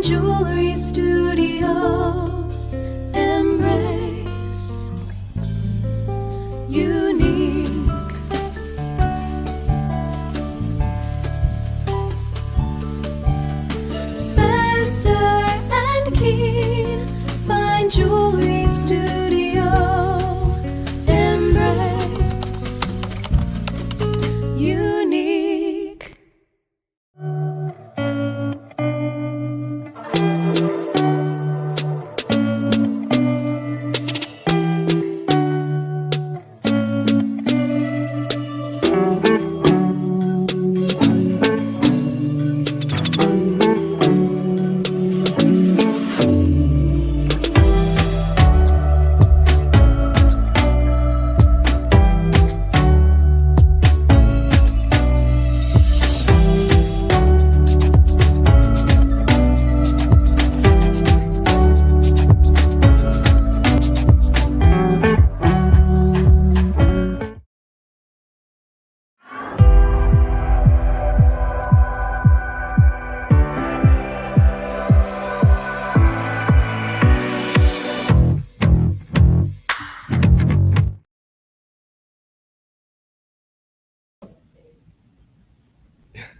Jewelry Studio. Embrace unique. Spencer and Kuehn, fine jewelry studio. Embrace unique.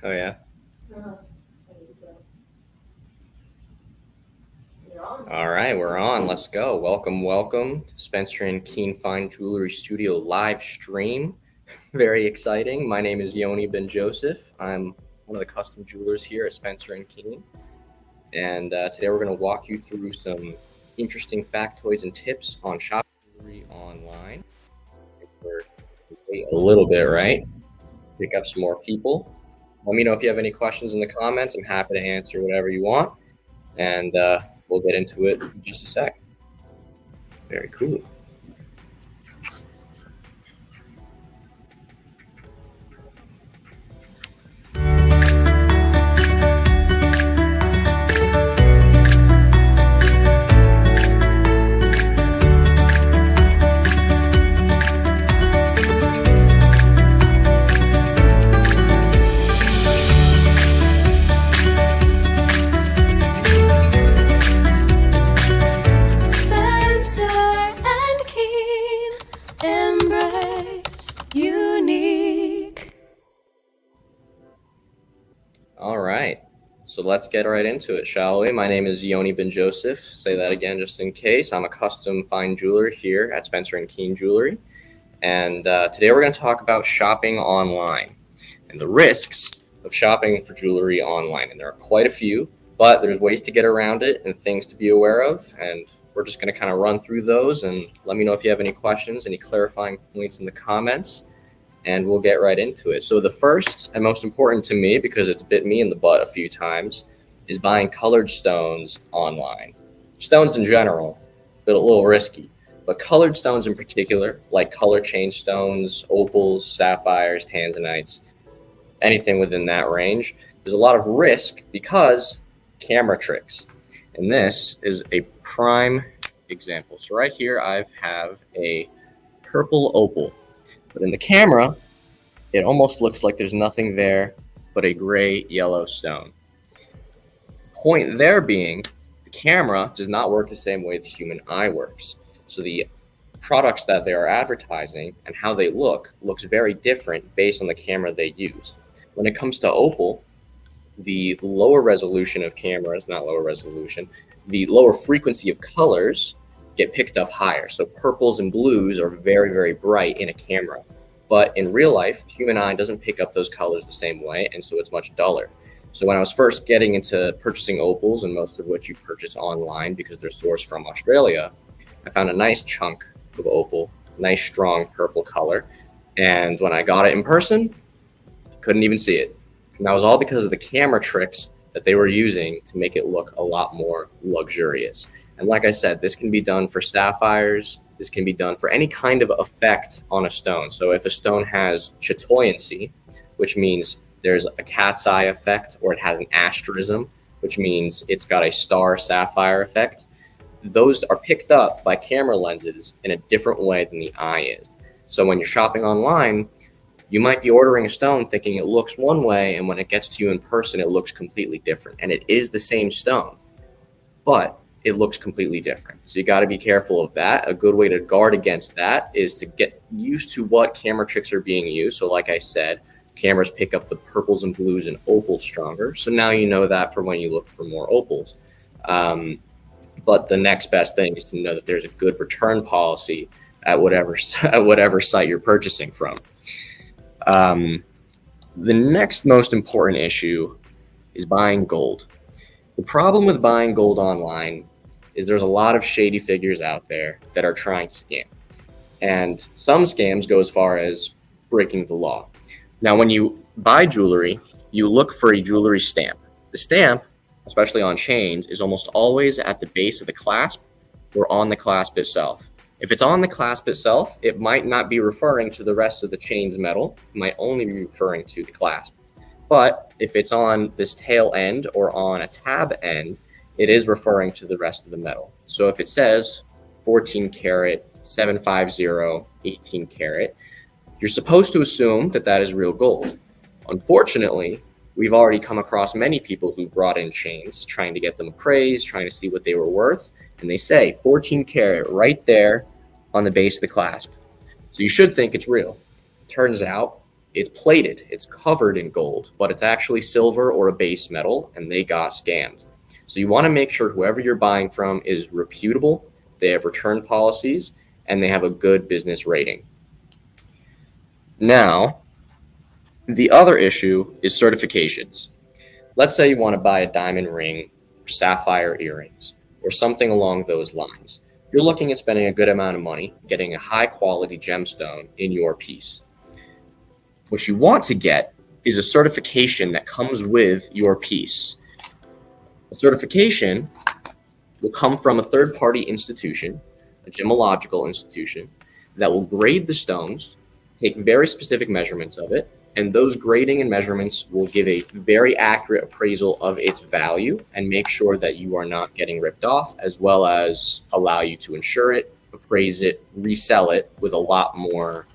Oh, yeah? All right, we're on. Let's go. Welcome to Spencer and Kuehn Fine Jewelry Studio live stream. Very exciting. My name is Yoni Ben Joseph. I'm one of the custom jewelers here at Spencer and Kuehn. And today we're going to walk you through some interesting factoids and tips on shopping jewelry online. We're wait a little bit, right? Pick up some more people. Let me know if you have any questions in the comments. I'm happy to answer whatever you want. And we'll get into it in just a sec. Very cool. All right, so let's get right into it, shall we? My name is Yoni Ben Joseph. Say that again just in case. I'm a custom fine jeweler here at Spencer and Kuehn Jewelry. And today we're going to talk about shopping online and the risks of shopping for jewelry online. And there are quite a few, but there's ways to get around it and things to be aware of. And we're just going to kind of run through those, and let me know if you have any questions, any clarifying points in the comments, and we'll get right into it. So the first and most important to me, because it's bit me in the butt a few times, is buying colored stones online. Stones in general, but a little risky. But colored stones in particular, like color change stones, opals, sapphires, tanzanites, anything within that range, there's a lot of risk because camera tricks. And this is a prime example. So right here, I have a purple opal. But in the camera, it almost looks like there's nothing there but a gray yellow stone. The point there being, the camera does not work the same way the human eye works. So the products that they are advertising and how they looks very different based on the camera they use. When it comes to opal, the lower resolution of cameras, not lower resolution, the lower frequency of colors get picked up higher. So purples and blues are very, very bright in a camera. But in real life, the human eye doesn't pick up those colors the same way, and so it's much duller. So when I was first getting into purchasing opals, and most of which you purchase online because they're sourced from Australia, I found a nice chunk of opal, nice strong purple color. And when I got it in person, couldn't even see it. And that was all because of the camera tricks that they were using to make it look a lot more luxurious. And like I said, this can be done for sapphires. This can be done for any kind of effect on a stone. So if a stone has chatoyancy, which means there's a cat's eye effect, or it has an asterism, which means it's got a star sapphire effect, those are picked up by camera lenses in a different way than the eye is. So when you're shopping online, you might be ordering a stone thinking it looks one way, and when it gets to you in person, it looks completely different. And it is the same stone, but it looks completely different. So you got to be careful of that. A good way to guard against that is to get used to what camera tricks are being used. So like I said, cameras pick up the purples and blues and opals stronger. So now you know that for when you look for more opals. But the next best thing is to know that there's a good return policy at whatever site you're purchasing from. The next most important issue is buying gold. The problem with buying gold online is there's a lot of shady figures out there that are trying to scam. And some scams go as far as breaking the law. Now, when you buy jewelry, you look for a jewelry stamp. The stamp, especially on chains, is almost always at the base of the clasp or on the clasp itself. If it's on the clasp itself, it might not be referring to the rest of the chain's metal. It might only be referring to the clasp. But if it's on this tail end or on a tab end, it is referring to the rest of the metal. So if it says 14 karat, 750, 18 karat, you're supposed to assume that that is real gold. Unfortunately, we've already come across many people who brought in chains trying to get them appraised, trying to see what they were worth, and they say 14 karat right there on the base of the clasp. So you should think it's real. Turns out it's plated, it's covered in gold, but it's actually silver or a base metal, and they got scammed. So you want to make sure whoever you're buying from is reputable, they have return policies, and they have a good business rating. Now, the other issue is certifications. Let's say you want to buy a diamond ring or sapphire earrings or something along those lines. You're looking at spending a good amount of money getting a high quality gemstone in your piece. What you want to get is a certification that comes with your piece. A certification will come from a third-party institution, a gemological institution, that will grade the stones, take very specific measurements of it, and those grading and measurements will give a very accurate appraisal of its value and make sure that you are not getting ripped off, as well as allow you to insure it, appraise it, resell it with a lot more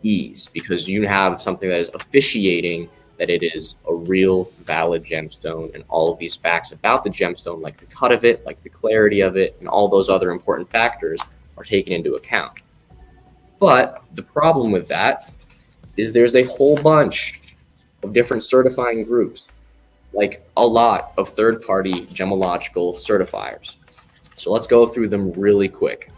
ease, because you have something that is officiating that it is a real valid gemstone, and all of these facts about the gemstone, like the cut of it, like the clarity of it, and all those other important factors are taken into account. But the problem with that is there's a whole bunch of different certifying groups, like a lot of third-party gemological certifiers. So let's go through them really quick.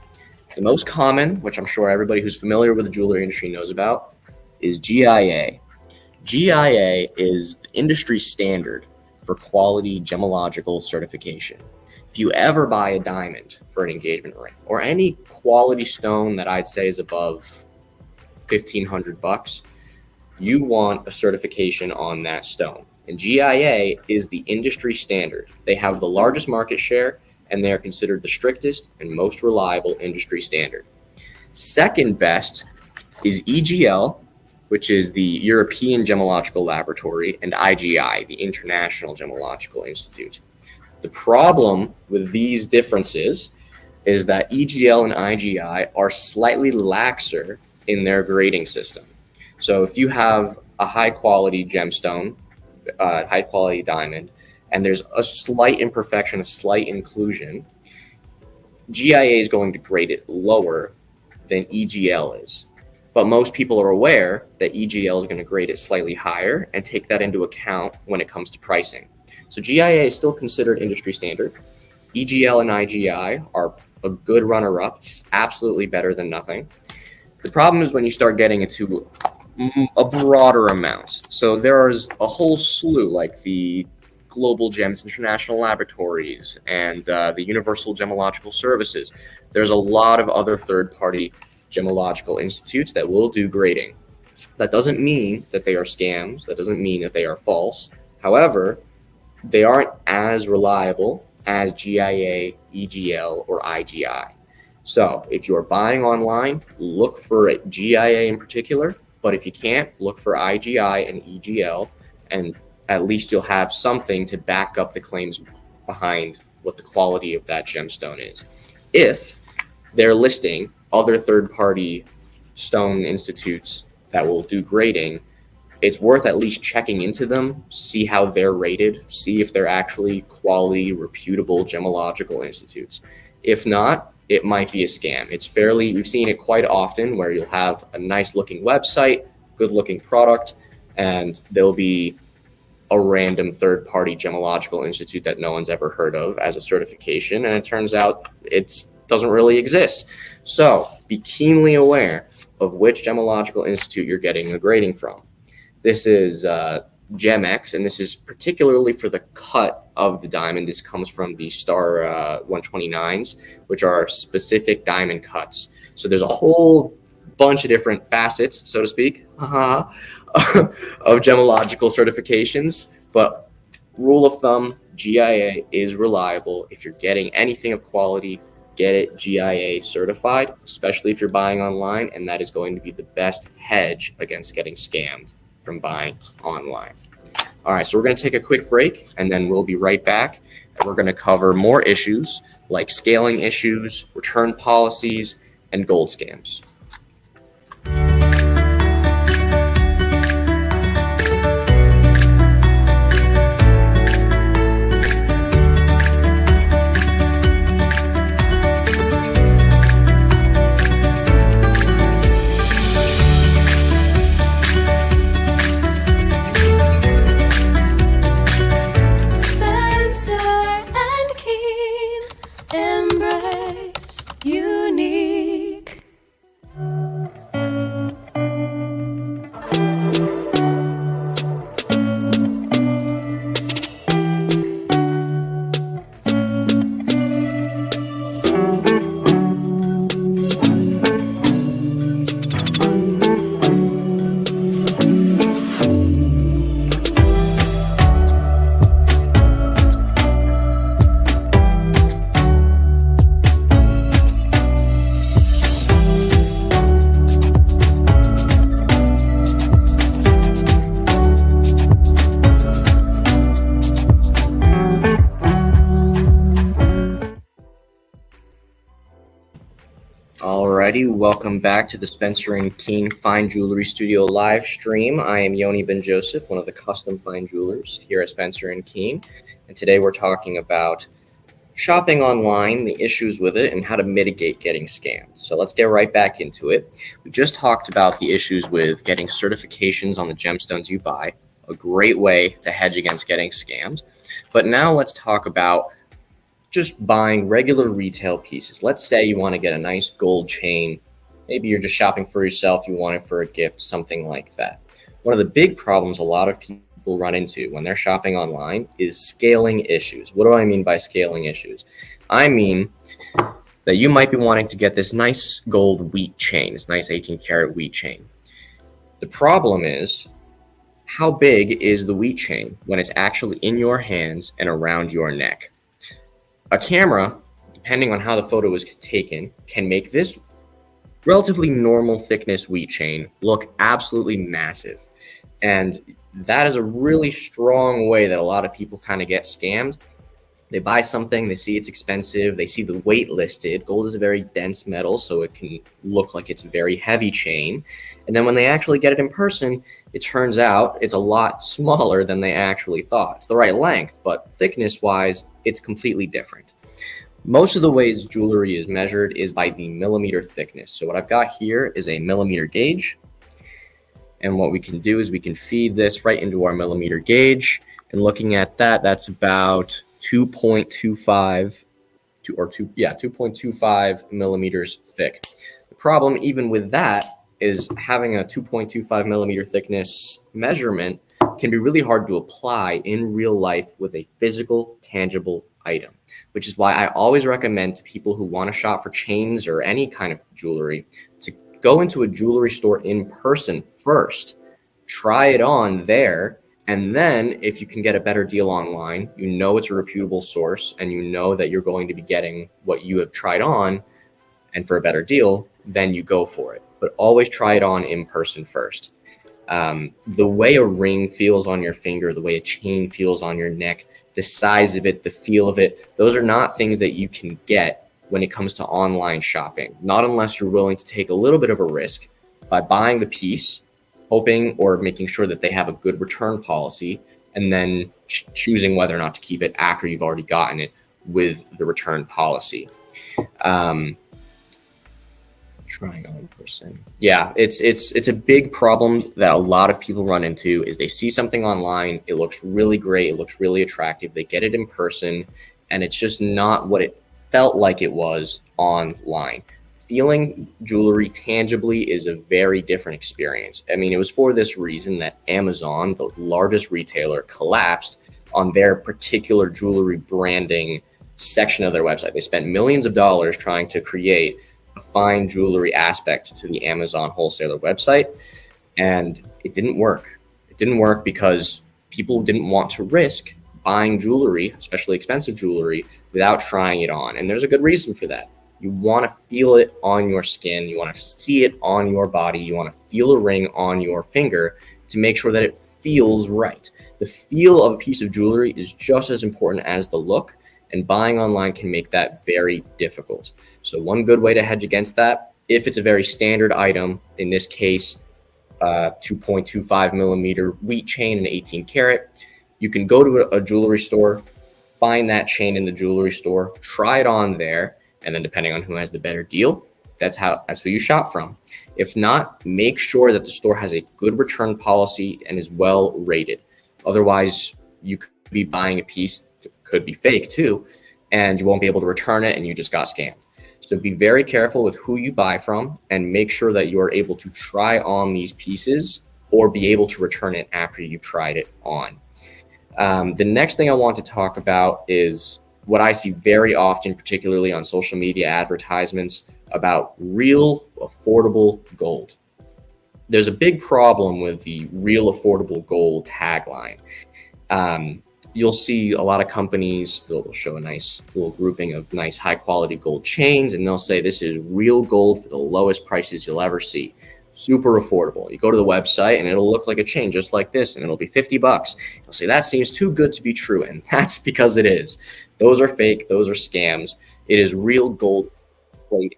The most common, which I'm sure everybody who's familiar with the jewelry industry knows about, is GIA. GIA is the industry standard for quality gemological certification. If you ever buy a diamond for an engagement ring or any quality stone that I'd say is above $1,500, you want a certification on that stone. And GIA is the industry standard. They have the largest market share, and they are considered the strictest and most reliable industry standard. Second best is EGL, which is the European Gemological Laboratory, and IGI, the International Gemological Institute. The problem with these differences is that EGL and IGI are slightly laxer in their grading system. So if you have a high quality gemstone, high quality diamond, and there's a slight imperfection, a slight inclusion, GIA is going to grade it lower than EGL is. But most people are aware that EGL is going to grade it slightly higher and take that into account when it comes to pricing. So GIA is still considered industry standard. EGL and IGI are a good runner-up, absolutely better than nothing. The problem is when you start getting into a broader amount. So there's a whole slew, like the Global Gems International Laboratories and the Universal Gemological Services. There's a lot of other third-party gemological institutes that will do grading. That doesn't mean that they are scams. That doesn't mean that they are false. However, they aren't as reliable as GIA, EGL, or IGI. So if you're buying online, look for GIA in particular, but if you can't, look for IGI and EGL, and at least you'll have something to back up the claims behind what the quality of that gemstone is. If they're listing other third-party stone institutes that will do grading, it's worth at least checking into them, see how they're rated, see if they're actually quality, reputable gemological institutes. If not, it might be a scam. We've seen it quite often where you'll have a nice looking website, good looking product, and there'll be a random third party gemological institute that no one's ever heard of as a certification. And it turns out it doesn't really exist. So be keenly aware of which gemological institute you're getting a grading from. This is GemX, and this is particularly for the cut of the diamond. This comes from the Star 129s, which are specific diamond cuts. So there's a whole bunch of different facets, so to speak, of gemological certifications. But rule of thumb, GIA is reliable. If you're getting anything of quality, get it GIA certified, especially if you're buying online, and that is going to be the best hedge against getting scammed from buying online. All right, so we're going to take a quick break, and then we'll be right back, and we're going to cover more issues like scaling issues, return policies, and gold scams. Unique. Alrighty, welcome back to the Spencer and Kuehn Fine Jewelry Studio live stream. I am Yoni Ben Joseph, one of the custom fine jewelers here at Spencer and Kuehn, and today we're talking about shopping online, the issues with it, and how to mitigate getting scammed. So let's get right back into it. We just talked about the issues with getting certifications on the gemstones you buy, a great way to hedge against getting scammed. But now let's talk about just buying regular retail pieces. Let's say you want to get a nice gold chain. Maybe you're just shopping for yourself. You want it for a gift, something like that. One of the big problems a lot of people run into when they're shopping online is scaling issues. What do I mean by scaling issues? I mean that you might be wanting to get this nice gold wheat chain, this nice 18 karat wheat chain. The problem is, how big is the wheat chain when it's actually in your hands and around your neck? A camera, depending on how the photo was taken, can make this relatively normal thickness wheat chain look absolutely massive. And that is a really strong way that a lot of people kind of get scammed. They buy something, they see it's expensive, they see the weight listed. Gold is a very dense metal, so it can look like it's a very heavy chain. And then when they actually get it in person, it turns out it's a lot smaller than they actually thought. It's the right length, but thickness-wise, it's completely different. Most of the ways jewelry is measured is by the millimeter thickness. So what I've got here is a millimeter gauge. And what we can do is we can feed this right into our millimeter gauge. And looking at that, that's about 2.25 millimeters thick. The problem even with that is having a 2.25 millimeter thickness measurement can be really hard to apply in real life with a physical, tangible item, which is why I always recommend to people who want to shop for chains or any kind of jewelry to go into a jewelry store in person first, try it on there, and then if you can get a better deal online, you know it's a reputable source and you know that you're going to be getting what you have tried on and for a better deal, then you go for it. But always try it on in person first. The way a ring feels on your finger, the way a chain feels on your neck, the size of it, the feel of it, those are not things that you can get when it comes to online shopping. Not unless you're willing to take a little bit of a risk by buying the piece hoping or making sure that they have a good return policy, and then choosing whether or not to keep it after you've already gotten it with the return policy. Trying on person. Yeah, it's a big problem that a lot of people run into is they see something online, it looks really great, it looks really attractive, they get it in person, and it's just not what it felt like it was online. Feeling jewelry tangibly is a very different experience. I mean, it was for this reason that Amazon, the largest retailer, collapsed on their particular jewelry branding section of their website. They spent millions of dollars trying to create a fine jewelry aspect to the Amazon wholesaler website, and it didn't work. It didn't work because people didn't want to risk buying jewelry, especially expensive jewelry, without trying it on. And there's a good reason for that. You want to feel it on your skin. You want to see it on your body. You want to feel a ring on your finger to make sure that it feels right. The feel of a piece of jewelry is just as important as the look, and buying online can make that very difficult. So one good way to hedge against that, if it's a very standard item, in this case, 2.25 millimeter wheat chain and 18 karat, you can go to a jewelry store, find that chain in the jewelry store, try it on there, and then depending on who has the better deal, that's who you shop from. If not, make sure that the store has a good return policy and is well rated. Otherwise, you could be buying a piece that could be fake too, and you won't be able to return it and you just got scammed. So be very careful with who you buy from and make sure that you're able to try on these pieces or be able to return it after you've tried it on. The next thing I want to talk about is what I see very often, particularly on social media advertisements, about real affordable gold. There's a big problem with the real affordable gold tagline. You'll see a lot of companies, they'll show a nice little grouping of nice high quality gold chains, and they'll say this is real gold for the lowest prices you'll ever see. Super affordable. You go to the website and it'll look like a chain just like this, and it'll be $50. You'll say that seems too good to be true, and that's because it is. Those are fake. Those are scams. It is real gold plated,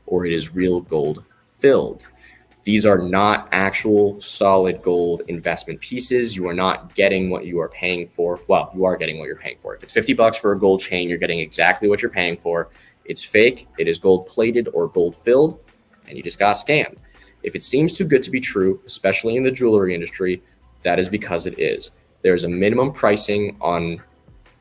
or it is real gold filled. These are not actual solid gold investment pieces. You are not getting what you are paying for. Well, you are getting what you're paying for. If it's $50 for a gold chain, you're getting exactly what you're paying for. It's fake. It is gold plated or gold filled, and you just got scammed. If it seems too good to be true, especially in the jewelry industry, that is because it is. There's a minimum pricing on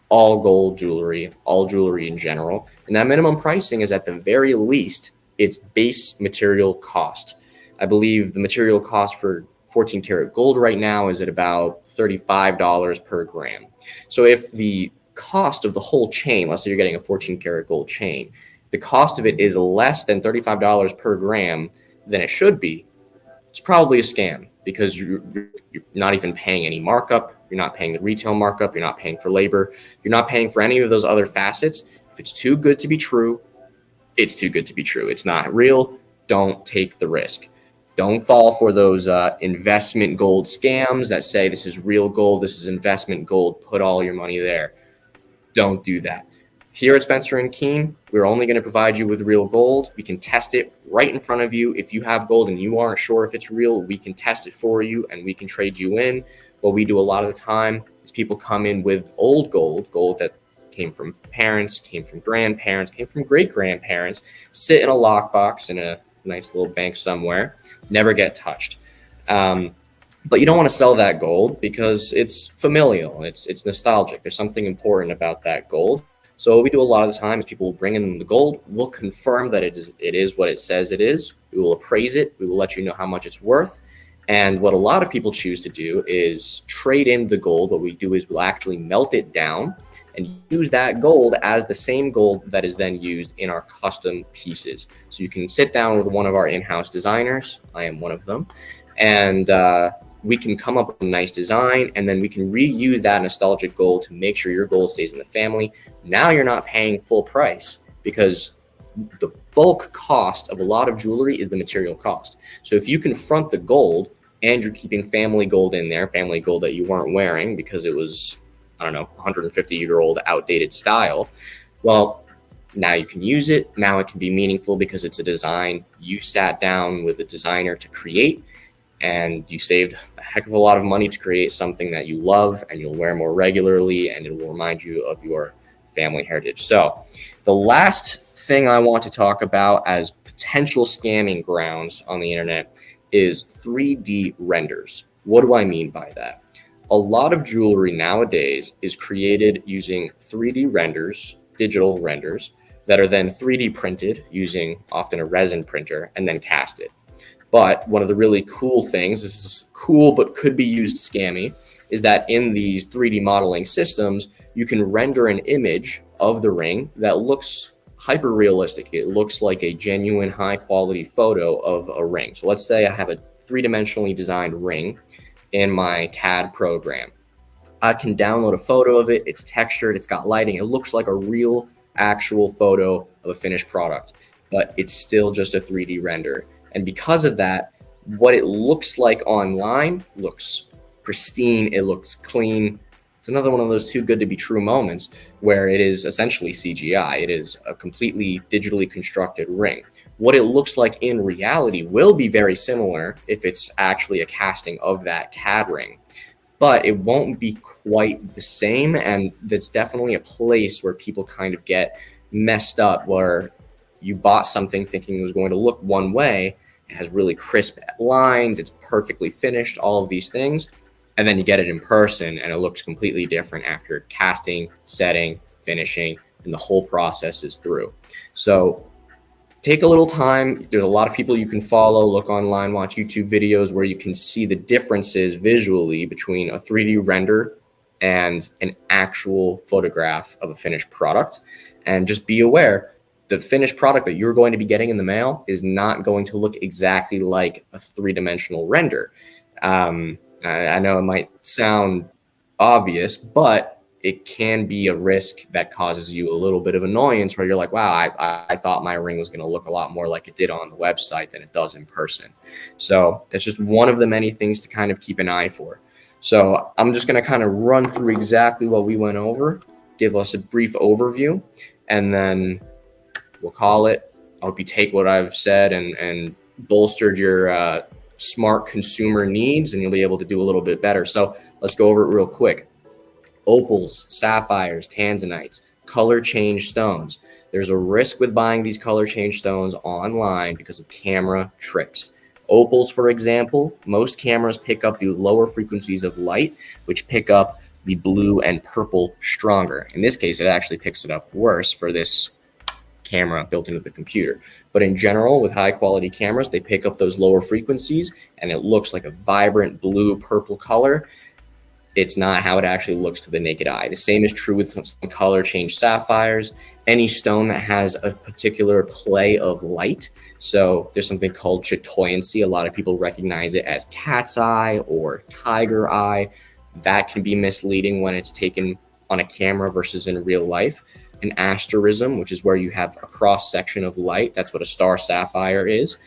all gold jewelry, all jewelry in general, and that minimum pricing is at the very least its base material cost. I believe the material cost for 14 karat gold right now is at about $35 per gram. So if the cost of the whole chain, let's say you're getting a 14 karat gold chain, the cost of it is less than $35 per gram than it should be, it's probably a scam because you're not even paying any markup. You're not paying the retail markup. You're not paying for labor. You're not paying for any of those other facets. If it's too good to be true, it's too good to be true. It's not real. Don't take the risk. Don't fall for those investment gold scams that say this is real gold, this is investment gold, put all your money there. Don't do that. Here at Spencer & Kuehn, we're only going to provide you with real gold. We can test it right in front of you. If you have gold and you aren't sure if it's real, we can test it for you and we can trade you in. What we do a lot of the time is people come in with old gold that came from parents, came from grandparents, came from great-grandparents, sit in a lockbox in a nice little bank somewhere, never get touched. But you don't want to sell that gold because it's familial, it's nostalgic. There's something important about that gold. So what we do a lot of the time is people will bring in the gold. We'll confirm that it is what it says it is. We will appraise it. We will let you know how much it's worth. And what a lot of people choose to do is trade in the gold. What we do is we'll actually melt it down and use that gold as the same gold that is then used in our custom pieces. So you can sit down with one of our in-house designers. I am one of them. And we can come up with a nice design, and then we can reuse that nostalgic gold to make sure your gold stays in the family. Now you're not paying full price because the bulk cost of a lot of jewelry is the material cost. So if you confront the gold and you're keeping family gold in there, family gold that you weren't wearing because it was, 150-year-old outdated style, well, now you can use it. Now it can be meaningful because it's a design you sat down with a designer to create. and you saved a heck of a lot of money to create something that you love and you'll wear more regularly, and it will remind you of your family heritage. So the last thing I want to talk about as potential scamming grounds on the internet is 3D renders. What do I mean by that? A lot of jewelry nowadays is created using 3D renders, digital renders, that are then 3D printed using often a resin printer and then casted. But one of the really cool things, this is cool but could be used scammy, is that in these 3D modeling systems, you can render an image of the ring that looks hyper realistic. It looks like a genuine high quality photo of a ring. So let's say I have a three-dimensionally designed ring in my CAD program. I can download a photo of it. It's textured, it's got lighting. It looks like a real actual photo of a finished product, but it's still just a 3D render. And because of that, what it looks like online looks pristine, it looks clean. It's another one of those too good to be true moments where it is essentially CGI. It is a completely digitally constructed ring. What it looks like in reality will be very similar if it's actually a casting of that CAD ring, but it won't be quite the same. And that's definitely a place where people kind of get messed up, where you bought something thinking it was going to look one way. It has really crisp lines, it's perfectly finished, all of these things. And then you get it in person and it looks completely different after casting, setting, finishing, and the whole process is through. So take a little time. There's a lot of people you can follow, look online, watch YouTube videos where you can see the differences visually between a 3D render and an actual photograph of a finished product. And just be aware, the finished product that you're going to be getting in the mail is not going to look exactly like a three-dimensional render. I know it might sound obvious, but it can be a risk that causes you a little bit of annoyance where you're like, wow, I thought my ring was going to look a lot more like it did on the website than it does in person. So that's just one of the many things to kind of keep an eye for. So I'm just going to kind of run through exactly what we went over, give us a brief overview, and then we'll call it. I hope you take what I've said and bolstered your smart consumer needs, and you'll be able to do a little bit better. So let's go over it real quick. Opals, sapphires, tanzanites, color change stones. There's a risk with buying these color change stones online because of camera tricks. Opals, for example, most cameras pick up the lower frequencies of light, which pick up the blue and purple stronger. In this case, it actually picks it up worse for this camera built into the computer. But in general, with high quality cameras, they pick up those lower frequencies and it looks like a vibrant blue purple color. It's not how it actually looks to the naked eye. The same is true with some color change sapphires. Any stone that has a particular play of light. So there's something called chatoyancy. A lot of people recognize it as cat's eye or tiger eye. That can be misleading when it's taken on a camera versus in real life. An asterism, which is where you have a cross section of light. That's what a star sapphire is.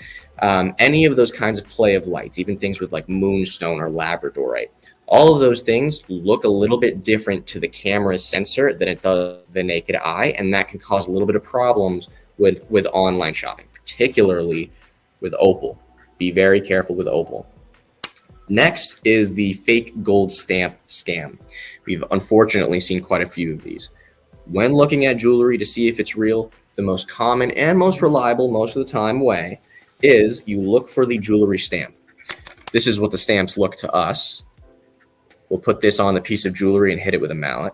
Any of those kinds of play of lights, even things with like moonstone or labradorite. All of those things look a little bit different to the camera's sensor than it does the naked eye, and that can cause a little bit of problems with online shopping, particularly with opal. Be very careful with opal. Next is the fake gold stamp scam. We've unfortunately seen quite a few of these. When looking at jewelry to see if it's real, the most common and most reliable most of the time way is you look for the jewelry stamp. This is what the stamps look to us. We'll put this on the piece of jewelry and hit it with a mallet.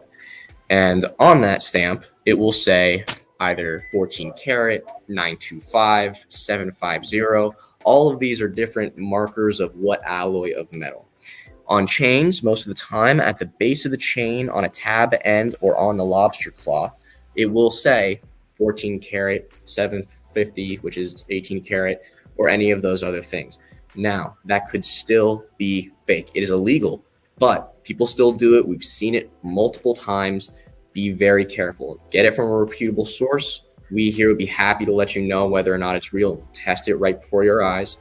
And on that stamp, it will say either 14 karat, 925, 750. All of these are different markers of what alloy of metal. On chains, most of the time, at the base of the chain, on a tab end, or on the lobster claw, it will say 14 karat, 750, which is 18 karat, or any of those other things. Now, that could still be fake. It is illegal, but people still do it. We've seen it multiple times. Be very careful. Get it from a reputable source. We here would be happy to let you know whether or not it's real. Test it right before your eyes.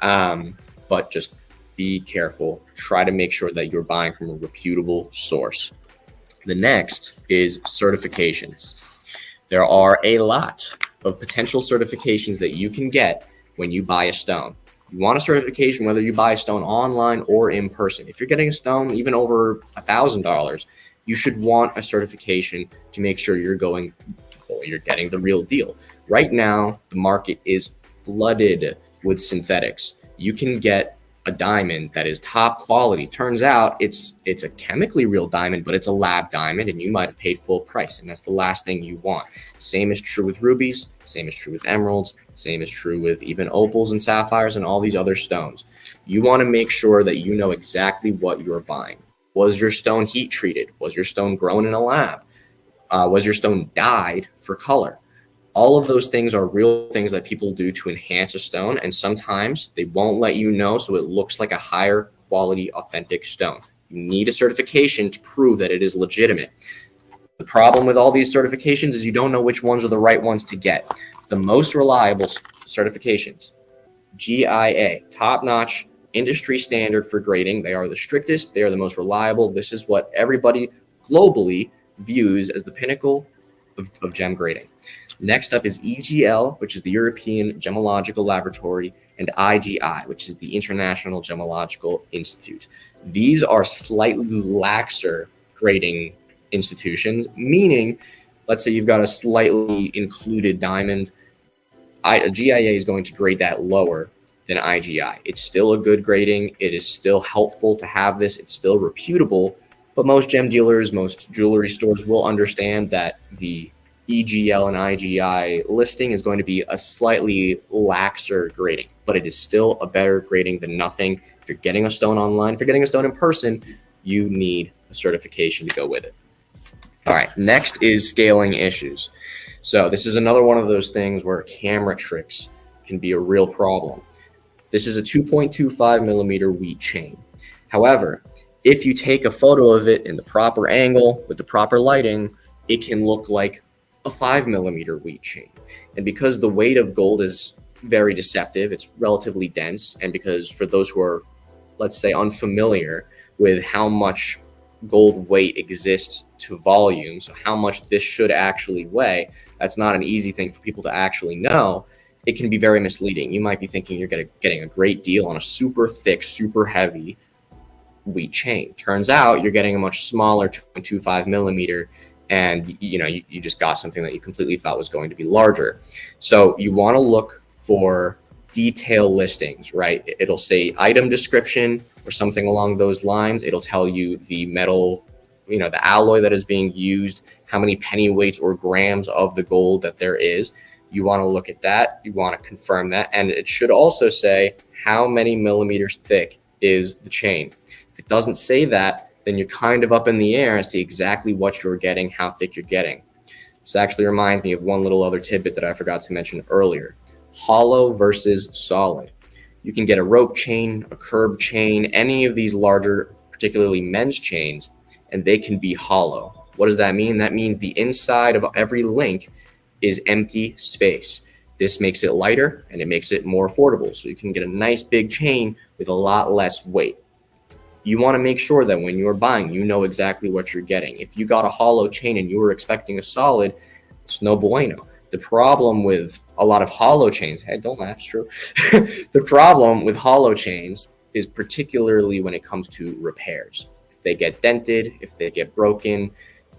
But just be careful. Try to make sure that you're buying from a reputable source. The next is certifications. There are a lot of potential certifications that you can get when you buy a stone. You want a certification whether you buy a stone online or in person. If you're getting a stone even over $1,000, you should want a certification to make sure you're getting the real deal. Right now, the market is flooded with synthetics. You can get a diamond that is top quality. Turns out it's a chemically real diamond, but it's a lab diamond, and you might have paid full price, and that's the last thing you want. Same is true with rubies, same is true with emeralds, same is true with even opals and sapphires and all these other stones. You want to make sure that you know exactly what you're buying. Was your stone heat treated? Was your stone grown in a lab? Was your stone dyed for color? All of those things are real things that people do to enhance a stone, and sometimes they won't let you know, so it looks like a higher quality, authentic stone. You need a certification to prove that it is legitimate. The problem with all these certifications is you don't know which ones are the right ones to get. The most reliable certifications, GIA, top-notch industry standard for grading. They are the strictest. They are the most reliable. This is what everybody globally views as the pinnacle of gem grading. Next up is EGL, which is the European Gemological Laboratory, and IGI, which is the International Gemological Institute. These are slightly laxer grading institutions, meaning, let's say you've got a slightly included diamond, GIA is going to grade that lower than IGI. It's still a good grading. It is still helpful to have this. It's still reputable, but most gem dealers, most jewelry stores will understand that the EGL and IGI listing is going to be a slightly laxer grading, but it is still a better grading than nothing. If you're getting a stone online, if you're getting a stone in person, you need a certification to go with it. All right, next is scaling issues. So this is another one of those things where camera tricks can be a real problem. This is a 2.25 millimeter wheat chain. However, if you take a photo of it in the proper angle with the proper lighting, it can look like a 5 millimeter wheat chain. And because the weight of gold is very deceptive, it's relatively dense, and because for those who are, let's say, unfamiliar with how much gold weight exists to volume, so how much this should actually weigh, that's not an easy thing for people to actually know. It can be very misleading. You might be thinking you're getting a great deal on a super thick, super heavy wheat chain. Turns out you're getting a much smaller 2.25 millimeter, and you just got something that you completely thought was going to be larger. So you want to look for detail listings, right? It'll say item description or something along those lines. It'll tell you the metal, the alloy that is being used, how many penny weights or grams of the gold that there is. You want to look at that. You want to confirm that. And it should also say how many millimeters thick is the chain. If it doesn't say that, then you're kind of up in the air as to exactly what you're getting, how thick you're getting. This actually reminds me of one little other tidbit that I forgot to mention earlier. Hollow versus solid. You can get a rope chain, a curb chain, any of these larger, particularly men's chains, and they can be hollow. What does that mean? That means the inside of every link is empty space. This makes it lighter and it makes it more affordable. So you can get a nice big chain with a lot less weight. You want to make sure that when you're buying, you know exactly what you're getting. If you got a hollow chain and you were expecting a solid, it's no bueno. The problem with a lot of hollow chains, hey, don't laugh, it's true. The problem with hollow chains is particularly when it comes to repairs. If they get dented, if they get broken,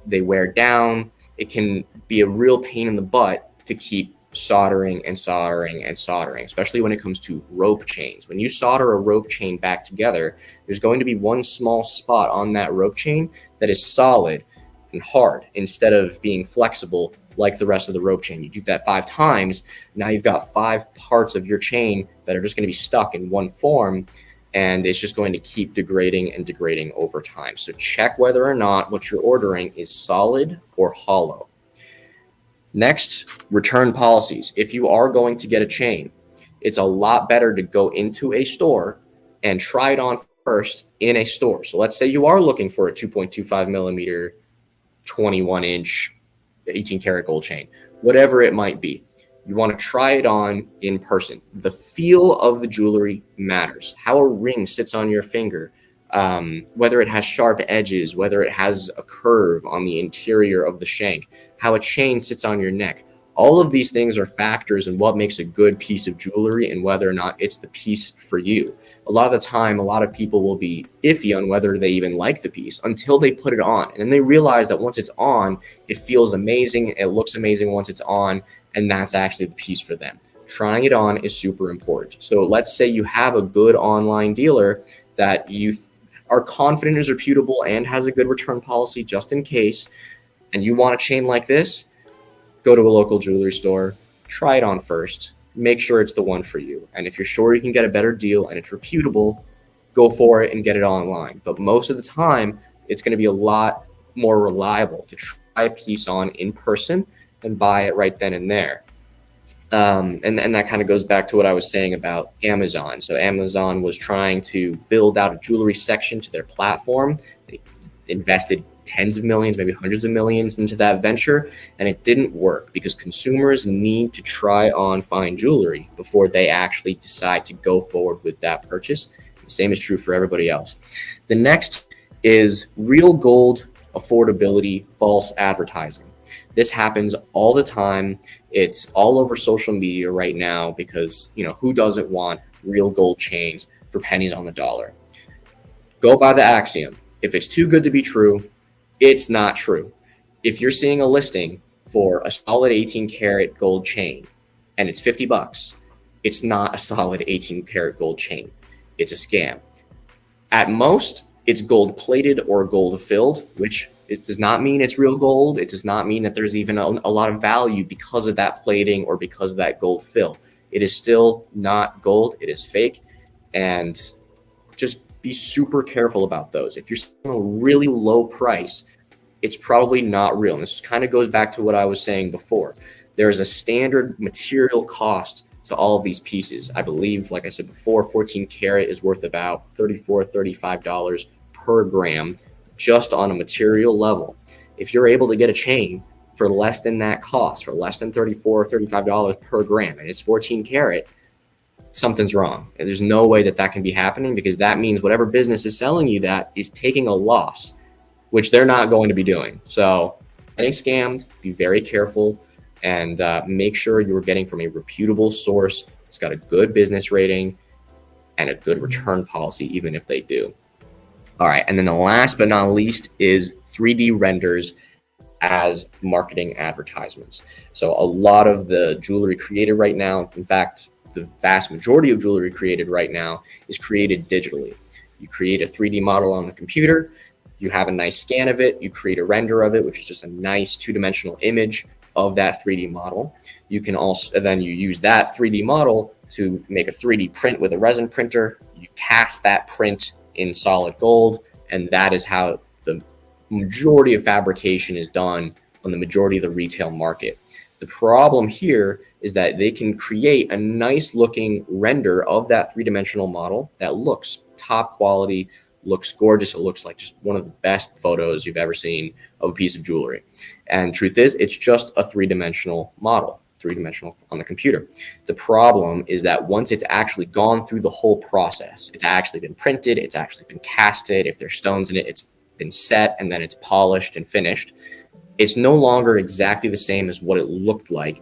they wear down, it can be a real pain in the butt to keep soldering and soldering and soldering, especially when it comes to rope chains. When you solder a rope chain back together, there's going to be one small spot on that rope chain that is solid and hard instead of being flexible like the rest of the rope chain. You do that 5 times, now you've got 5 parts of your chain that are just going to be stuck in one form, and it's just going to keep degrading and degrading over time. So check whether or not what you're ordering is solid or hollow. Next, return policies. If you are going to get a chain, it's a lot better to go into a store and try it on first in a store. So let's say you are looking for a 2.25 millimeter, 21 inch, 18 karat gold chain, whatever it might be. You want to try it on in person. The feel of the jewelry matters. How a ring sits on your finger, whether it has sharp edges, whether it has a curve on the interior of the shank, how a chain sits on your neck. All of these things are factors in what makes a good piece of jewelry and whether or not it's the piece for you. A lot of the time, a lot of people will be iffy on whether they even like the piece until they put it on. And then they realize that once it's on, it feels amazing. It looks amazing once it's on. And that's actually the piece for them. Trying it on is super important. So let's say you have a good online dealer that you are confident is reputable and has a good return policy just in case, and you want a chain like this, go to a local jewelry store, try it on first, make sure it's the one for you. And if you're sure you can get a better deal and it's reputable, go for it and get it online. But most of the time, it's going to be a lot more reliable to try a piece on in person and buy it right then and there. And that kind of goes back to what I was saying about Amazon. So Amazon was trying to build out a jewelry section to their platform. They invested tens of millions, maybe hundreds of millions into that venture, and it didn't work because consumers need to try on fine jewelry before they actually decide to go forward with that purchase. The same is true for everybody else. The next is real gold affordability false advertising. This happens all the time. It's all over social media right now because, who doesn't want real gold chains for pennies on the dollar? Go by the axiom. If it's too good to be true, it's not true. If you're seeing a listing for a solid 18 karat gold chain and it's $50, it's not a solid 18 karat gold chain. It's a scam. At most, it's gold plated or gold filled, which it does not mean it's real gold. It does not mean that there's even a lot of value because of that plating or because of that gold fill. It is still not gold. It is fake. And just be super careful about those. If you're selling a really low price, it's probably not real. And this kind of goes back to what I was saying before. There is a standard material cost to all of these pieces. I believe, like I said before, 14 karat is worth about $34, $35 per gram just on a material level. If you're able to get a chain for less than that cost, for less than $34 or $35 per gram, and it's 14 karat, something's wrong. And there's no way that can be happening because that means whatever business is selling you that is taking a loss, which they're not going to be doing. So getting scammed, be very careful and make sure you're getting from a reputable source. It's got a good business rating and a good return policy, even if they do. All right. And then the last but not least is 3D renders as marketing advertisements. So a lot of the jewelry created right now, in fact, the vast majority of jewelry created right now is created digitally. You create a 3D model on the computer, you have a nice scan of it, you create a render of it, which is just a nice two-dimensional image of that 3D model. You can also, then you use that 3D model to make a 3D print with a resin printer. You cast that print in solid gold, and that is how the majority of fabrication is done on the majority of the retail market. The problem here is that they can create a nice looking render of that three-dimensional model that looks top quality, looks gorgeous. It looks like just one of the best photos you've ever seen of a piece of jewelry. And truth is, it's just a three-dimensional model, three-dimensional on the computer. The problem is that once it's actually gone through the whole process, it's actually been printed, it's actually been casted. If there's stones in it, it's been set, and then it's polished and finished. It's no longer exactly the same as what it looked like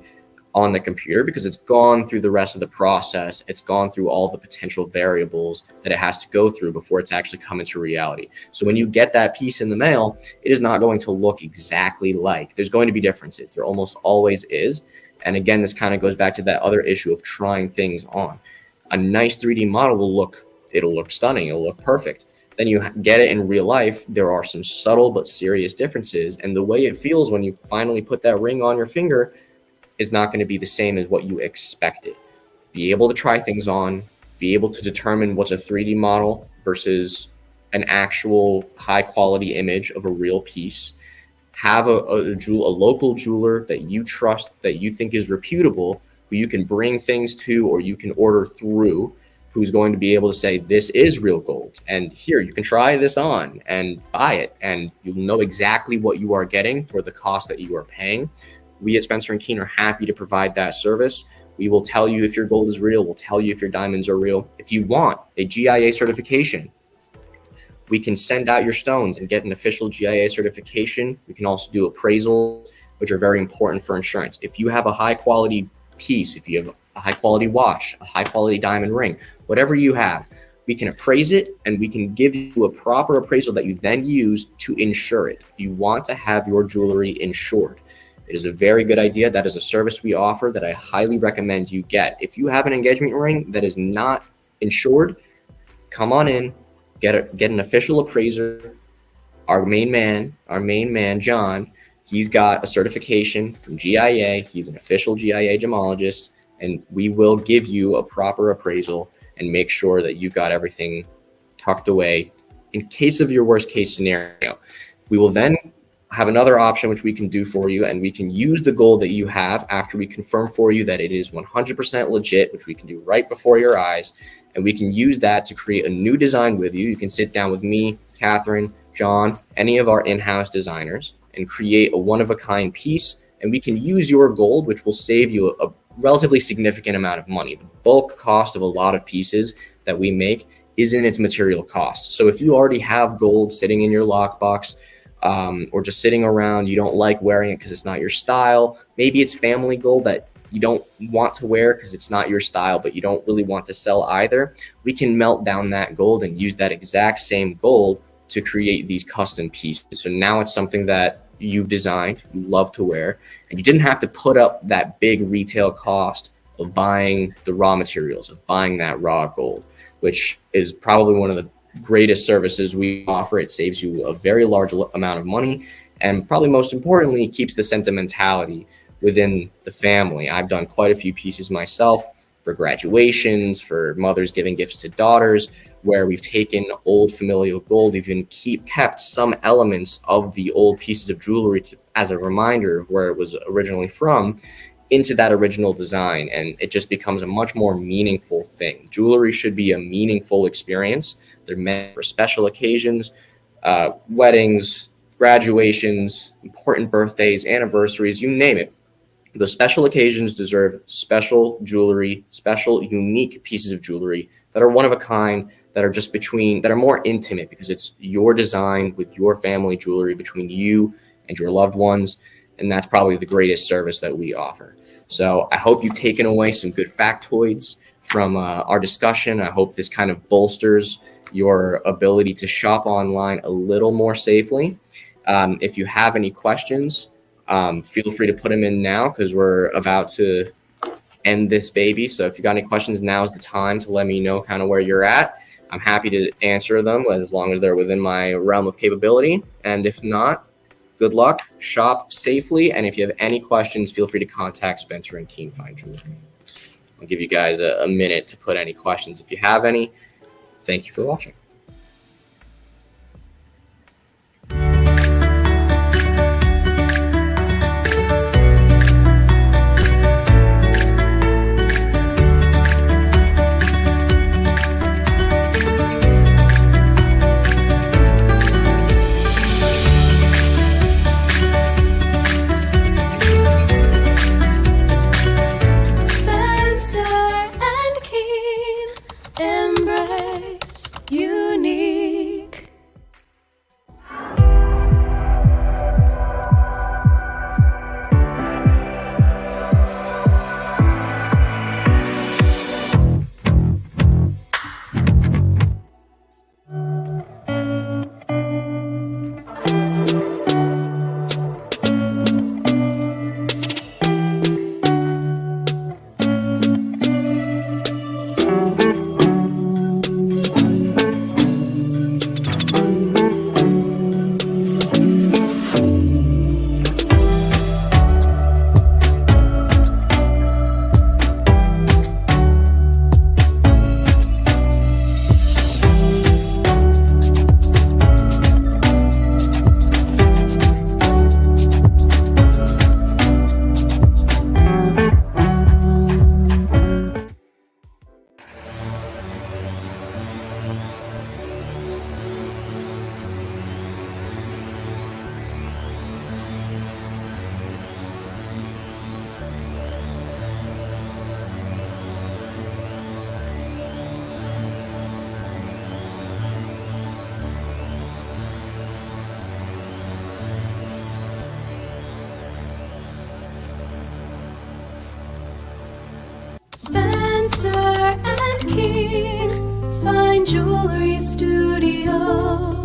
on the computer because it's gone through the rest of the process. It's gone through all the potential variables that it has to go through before it's actually come into reality. So when you get that piece in the mail, it is not going to look exactly like. There's going to be differences. There almost always is. And again, this kind of goes back to that other issue of trying things on. A nice 3D model it'll look stunning. It'll look perfect. Then you get it in real life, there are some subtle but serious differences. And the way it feels when you finally put that ring on your finger is not going to be the same as what you expected. Be able to try things on, be able to determine what's a 3D model versus an actual high quality image of a real piece. Have a local jeweler that you trust, that you think is reputable, who you can bring things to or you can order through, who's going to be able to say, this is real gold. And here, you can try this on and buy it. And you'll know exactly what you are getting for the cost that you are paying. We at Spencer & Kuehn are happy to provide that service. We will tell you if your gold is real. We'll tell you if your diamonds are real. If you want a GIA certification, we can send out your stones and get an official GIA certification. We can also do appraisal. which are very important for insurance. If you have a high quality piece, if you have a high quality watch, a high quality diamond ring, whatever you have, we can appraise it and we can give you a proper appraisal that you then use to insure it. You want to have your jewelry insured. It is a very good idea. That is a service we offer that I highly recommend you get. If you have an engagement ring that is not insured, come on in, get an official appraiser. Our main man, John, he's got a certification from GIA. He's an official GIA gemologist, and we will give you a proper appraisal and make sure that you've got everything tucked away in case of your worst case scenario. We will then have another option which we can do for you, and we can use the gold that you have after we confirm for you that it is 100% legit, which we can do right before your eyes, and we can use that to create a new design with you. You can sit down with me, Catherine, John, any of our in-house designers, and create a one-of-a-kind piece, and we can use your gold, which will save you a relatively significant amount of money. The bulk cost of a lot of pieces that we make is in its material cost. So if you already have gold sitting in your lockbox, or just sitting around, you don't like wearing it because it's not your style, maybe it's family gold that you don't want to wear because it's not your style, but you don't really want to sell either, we can melt down that gold and use that exact same gold to create these custom pieces. So now it's something that you've designed, you love to wear, and you didn't have to put up that big retail cost of buying the raw materials, of buying that raw gold, which is probably one of the greatest services we offer. It saves you a very large amount of money, and probably most importantly, keeps the sentimentality within the family. I've done quite a few pieces myself for graduations, for mothers giving gifts to daughters, where we've taken old familial gold, even kept some elements of the old pieces of jewelry as a reminder of where it was originally from, into that original design, and it just becomes a much more meaningful thing. Jewelry should be a meaningful experience. They're meant for special occasions, weddings, graduations, important birthdays, anniversaries, you name it. The special occasions deserve special jewelry, special, unique pieces of jewelry that are one of a kind, that are just that are more intimate because it's your design with your family jewelry between you and your loved ones. And that's probably the greatest service that we offer. So I hope you've taken away some good factoids from our discussion. I hope this kind of bolsters your ability to shop online a little more safely. If you have any questions, feel free to put them in now because we're about to end this baby. So if you got any questions, now's the time to let me know kind of where you're at. I'm happy to answer them as long as they're within my realm of capability. And if not, good luck, shop safely, and if you have any questions, feel free to contact Spencer and Kuehn Fine Jewelry. I'll give you guys a minute to put any questions if you have any. Thank you for watching. Spencer and Kuehn embrace you. Spencer and Keene, Fine Jewelry Studio.